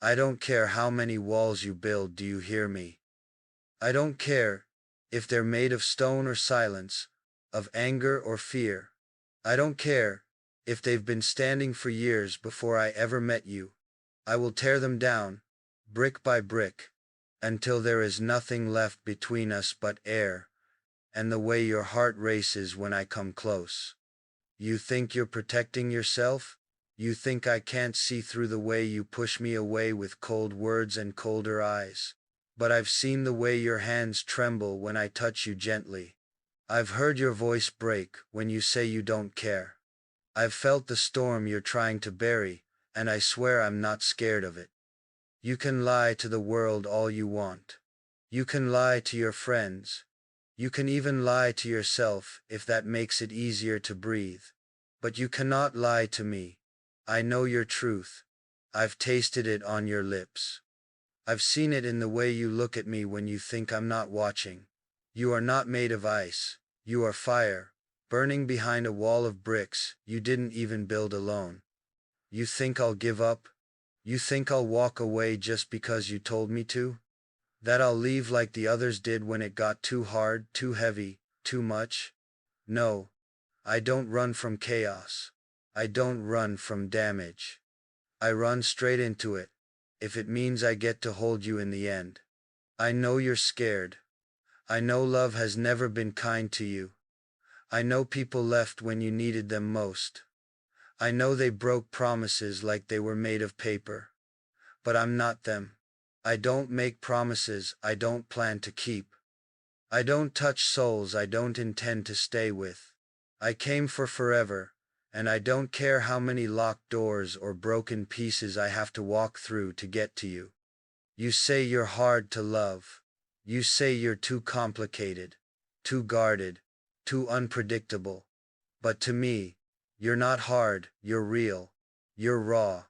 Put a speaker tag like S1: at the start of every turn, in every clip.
S1: I don't care how many walls you build, do you hear me? I don't care if they're made of stone or silence, of anger or fear. I don't care if they've been standing for years before I ever met you. I will tear them down, brick by brick, until there is nothing left between us but air, and the way your heart races when I come close. You think you're protecting yourself? You think I can't see through the way you push me away with cold words and colder eyes? But I've seen the way your hands tremble when I touch you gently. I've heard your voice break when you say you don't care. I've felt the storm you're trying to bury, and I swear I'm not scared of it. You can lie to the world all you want. You can lie to your friends. You can even lie to yourself if that makes it easier to breathe. But you cannot lie to me. I know your truth. I've tasted it on your lips. I've seen it in the way you look at me when you think I'm not watching. You are not made of ice. You are fire, burning behind a wall of bricks you didn't even build alone. You think I'll give up? You think I'll walk away just because you told me to? That I'll leave like the others did when it got too hard, too heavy, too much? No. I don't run from chaos. I don't run from damage. I run straight into it, if it means I get to hold you in the end. I know you're scared. I know love has never been kind to you. I know people left when you needed them most. I know they broke promises like they were made of paper. But I'm not them. I don't make promises I don't plan to keep. I don't touch souls I don't intend to stay with. I came for forever, and I don't care how many locked doors or broken pieces I have to walk through to get to you. You say you're hard to love. You say you're too complicated, too guarded, too unpredictable. But to me, you're not hard, you're real, you're raw,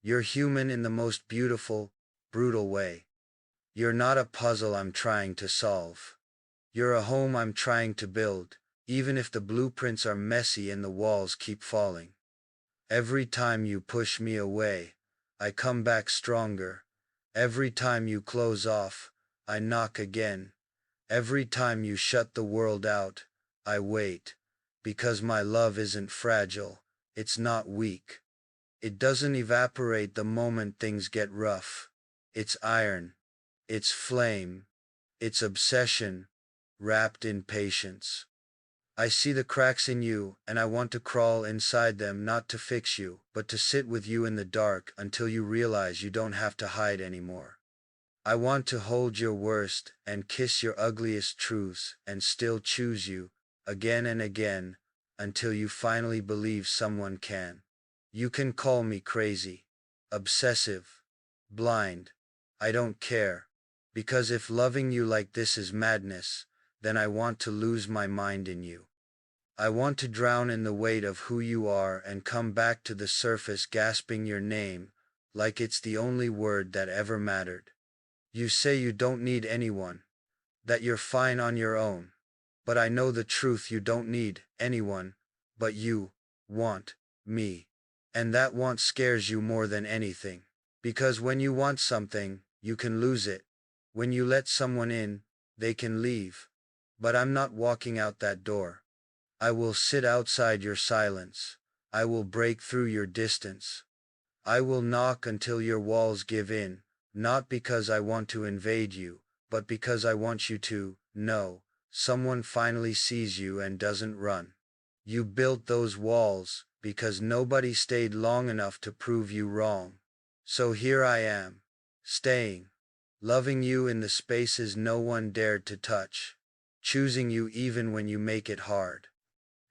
S1: you're human in the most beautiful, brutal way. You're not a puzzle I'm trying to solve. You're a home I'm trying to build, even if the blueprints are messy and the walls keep falling. Every time you push me away, I come back stronger. Every time you close off, I knock again. Every time you shut the world out, I wait. Because my love isn't fragile, it's not weak. It doesn't evaporate the moment things get rough. It's iron. It's flame. It's obsession, wrapped in patience. I see the cracks in you, and I want to crawl inside them, not to fix you, but to sit with you in the dark until you realize you don't have to hide anymore. I want to hold your worst and kiss your ugliest truths and still choose you, again and again, until you finally believe someone can. You can call me crazy, obsessive, blind. I don't care. Because if loving you like this is madness, then I want to lose my mind in you. I want to drown in the weight of who you are and come back to the surface gasping your name, like it's the only word that ever mattered. You say you don't need anyone, that you're fine on your own. But I know the truth, you don't need anyone, but you want me. And that want scares you more than anything. Because when you want something, you can lose it. When you let someone in, they can leave. But I'm not walking out that door. I will sit outside your silence. I will break through your distance. I will knock until your walls give in, not because I want to invade you, but because I want you to know someone finally sees you and doesn't run. You built those walls because nobody stayed long enough to prove you wrong. So here I am, staying, loving you in the spaces no one dared to touch, choosing you even when you make it hard.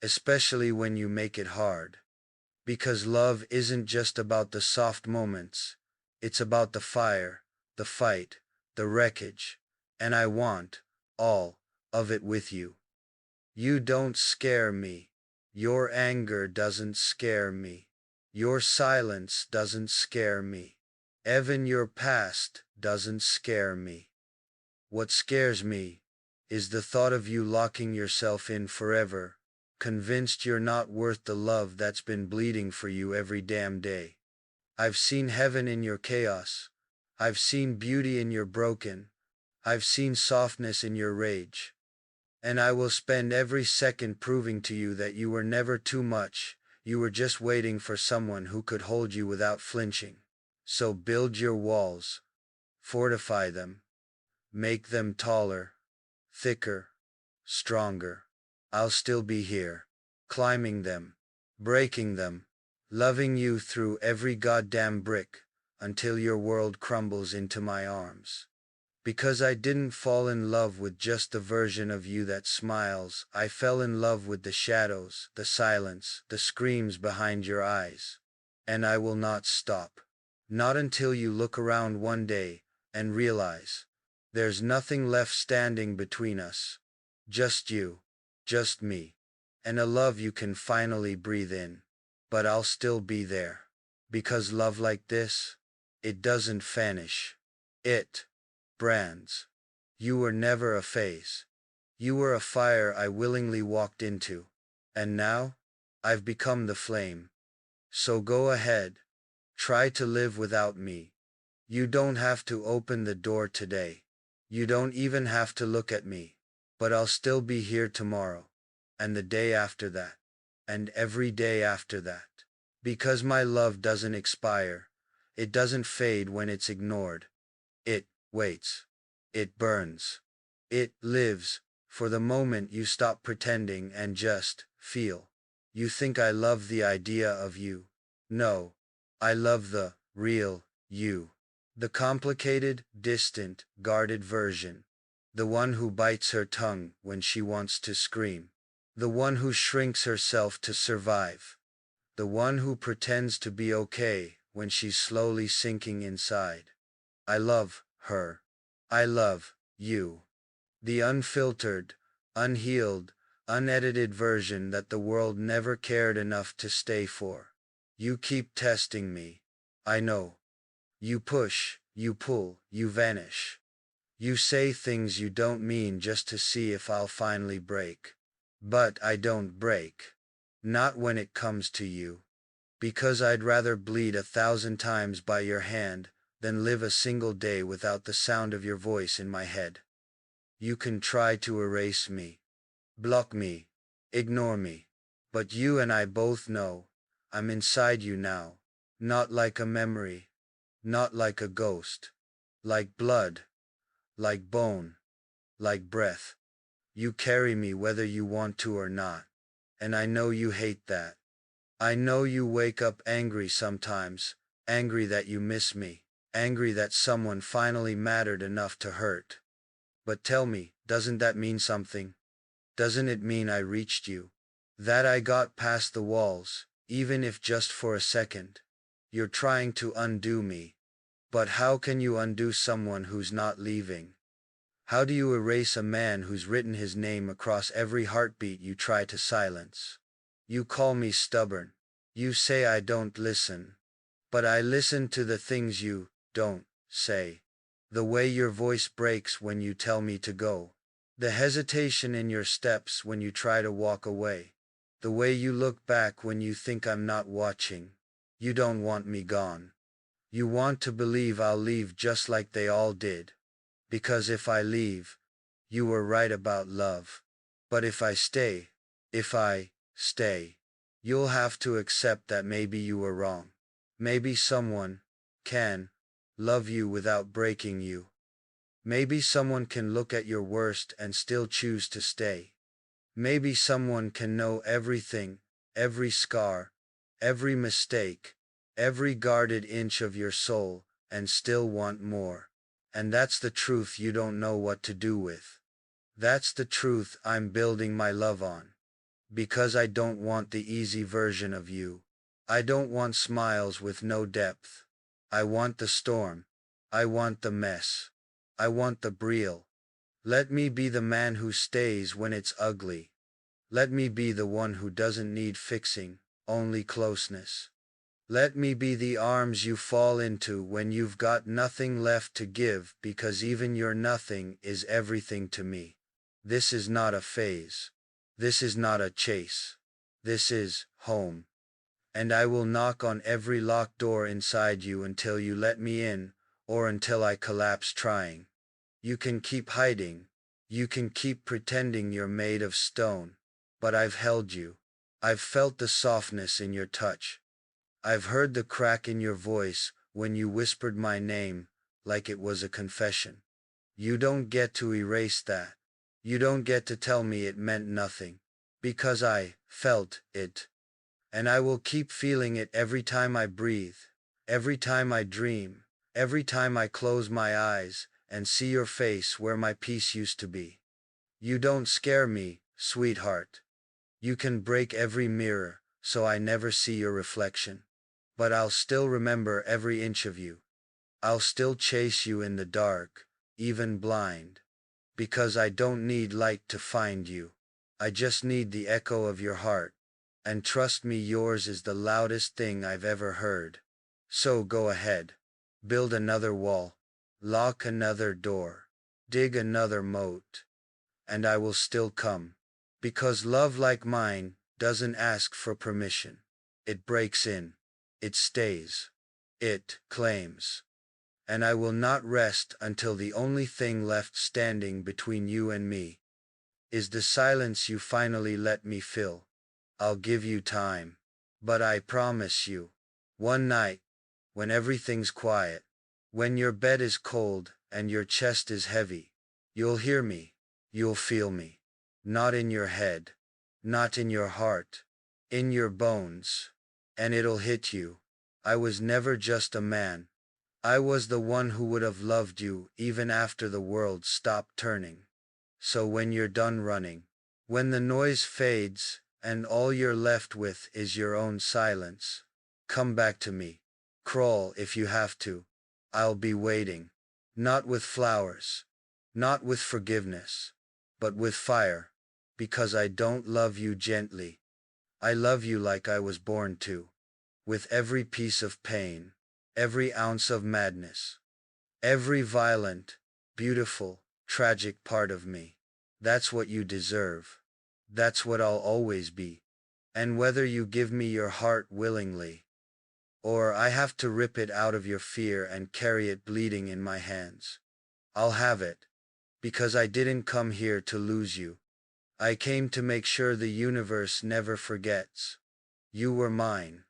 S1: Especially when you make it hard. Because love isn't just about the soft moments, it's about the fire, the fight, the wreckage, and I want all of it with you. You don't scare me. Your anger doesn't scare me. Your silence doesn't scare me. Even your past doesn't scare me. What scares me is the thought of you locking yourself in forever, convinced you're not worth the love that's been bleeding for you every damn day. I've seen heaven in your chaos, I've seen beauty in your broken. I've seen softness in your rage. And I will spend every second proving to you that you were never too much, you were just waiting for someone who could hold you without flinching. So build your walls, fortify them, make them taller, thicker, stronger. I'll still be here, climbing them, breaking them, loving you through every goddamn brick, until your world crumbles into my arms. Because I didn't fall in love with just the version of you that smiles, I fell in love with the shadows, the silence, the screams behind your eyes. And I will not stop. Not until you look around one day and realize there's nothing left standing between us. Just you, just me, and a love you can finally breathe in. But I'll still be there. Because love like this, it doesn't vanish. It brands. You were never a phase. You were a fire I willingly walked into. And now, I've become the flame. So go ahead. Try to live without me. You don't have to open the door today. You don't even have to look at me. But I'll still be here tomorrow. And the day after that. And every day after that. Because my love doesn't expire. It doesn't fade when it's ignored. It waits. It burns. It lives, for the moment you stop pretending and just feel. You think I love the idea of you. No. I love the real you. The complicated, distant, guarded version. The one who bites her tongue when she wants to scream. The one who shrinks herself to survive. The one who pretends to be okay when she's slowly sinking inside. I love her. I love you. The unfiltered, unhealed, unedited version that the world never cared enough to stay for. You keep testing me. I know. You push, you pull, you vanish. You say things you don't mean just to see if I'll finally break. But I don't break. Not when it comes to you. Because I'd rather bleed 1,000 times by your hand than live a single day without the sound of your voice in my head. You can try to erase me, block me, ignore me, but you and I both know I'm inside you now, not like a memory, not like a ghost, like blood, like bone, like breath. You carry me whether you want to or not, and I know you hate that. I know you wake up angry sometimes, angry that you miss me, angry that someone finally mattered enough to hurt. But tell me, doesn't that mean something? Doesn't it mean I reached you? That I got past the walls, even if just for a second? You're trying to undo me. But how can you undo someone who's not leaving? How do you erase a man who's written his name across every heartbeat you try to silence? You call me stubborn. You say I don't listen. But I listen to the things you don't say. The way your voice breaks when you tell me to go. The hesitation in your steps when you try to walk away. The way you look back when you think I'm not watching. You don't want me gone. You want to believe I'll leave just like they all did. Because if I leave, you were right about love. But if I stay, you'll have to accept that maybe you were wrong. Maybe someone can love you without breaking you. Maybe someone can look at your worst and still choose to stay. Maybe someone can know everything, every scar, every mistake, every guarded inch of your soul, and still want more. And that's the truth you don't know what to do with. That's the truth I'm building my love on. Because I don't want the easy version of you. I don't want smiles with no depth. I want the storm. I want the mess. I want the real. Let me be the man who stays when it's ugly. Let me be the one who doesn't need fixing, only closeness. Let me be the arms you fall into when you've got nothing left to give, because even your nothing is everything to me. This is not a phase. This is not a chase. This is home. And I will knock on every locked door inside you until you let me in, or until I collapse trying. You can keep hiding, you can keep pretending you're made of stone, but I've held you. I've felt the softness in your touch. I've heard the crack in your voice when you whispered my name like it was a confession. You don't get to erase that. You don't get to tell me it meant nothing, because I felt it. And I will keep feeling it every time I breathe, every time I dream, every time I close my eyes and see your face where my peace used to be. You don't scare me, sweetheart. You can break every mirror, so I never see your reflection. But I'll still remember every inch of you. I'll still chase you in the dark, even blind. Because I don't need light to find you. I just need the echo of your heart. And trust me, yours is the loudest thing I've ever heard. So go ahead. Build another wall. Lock another door. Dig another moat. And I will still come. Because love like mine doesn't ask for permission. It breaks in. It stays. It claims. And I will not rest until the only thing left standing between you and me is the silence you finally let me fill. I'll give you time. But I promise you, one night, when everything's quiet, when your bed is cold and your chest is heavy, you'll hear me, you'll feel me. Not in your head, not in your heart, in your bones. And it'll hit you. I was never just a man. I was the one who would have loved you even after the world stopped turning. So when you're done running, when the noise fades and all you're left with is your own silence, come back to me. Crawl if you have to. I'll be waiting. Not with flowers, not with forgiveness, but with fire. Because I don't love you gently. I love you like I was born to. With every piece of pain, every ounce of madness, every violent, beautiful, tragic part of me. That's what you deserve. That's what I'll always be. And whether you give me your heart willingly, or I have to rip it out of your fear and carry it bleeding in my hands, I'll have it. Because I didn't come here to lose you. I came to make sure the universe never forgets. You were mine.